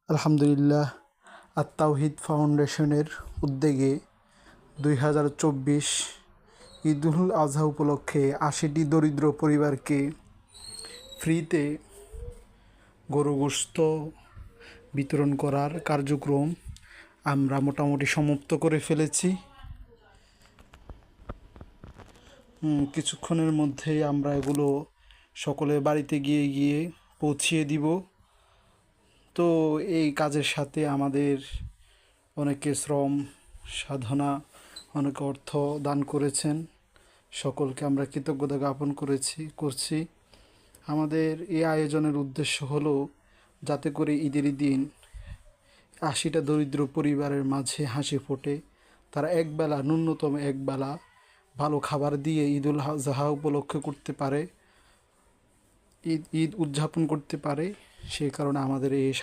আলহামদুলিল্লাহ, আত-তাওহীদ ফাউন্ডেশনের উদ্যোগে ২০২৪ ঈদুল আজহা উপলক্ষে ৮০টি দরিদ্র পরিবারকে ফ্রিতে গরুর গোশত বিতরণ করার কার্যক্রম আমরা মোটামুটি সমাপ্ত করে ফেলেছি। কিছুক্ষণের মধ্যেই আমরা এগুলো সকলের বাড়িতে গিয়ে পৌঁছিয়ে দিব। তো এই কাজের সাথে আমাদের অনেকে শ্রম সাধনা, অনেকে অর্থ দান করেছেন। সকলকে আমরা কৃতজ্ঞতা জ্ঞাপন করছি। আমাদের এই আয়োজনের উদ্দেশ্য হলো যাতে করে ঈদের দিন ৮০টা দরিদ্র পরিবারের মাঝে হাসি ফোটে, তারা একবেলা, ন্যূনতম একবেলা ভালো খাবার দিয়ে ঈদুল আজহা উপলক্ষে করতে পারে, ঈদ উদযাপন করতে পারে। সেই কারণে আমাদের এই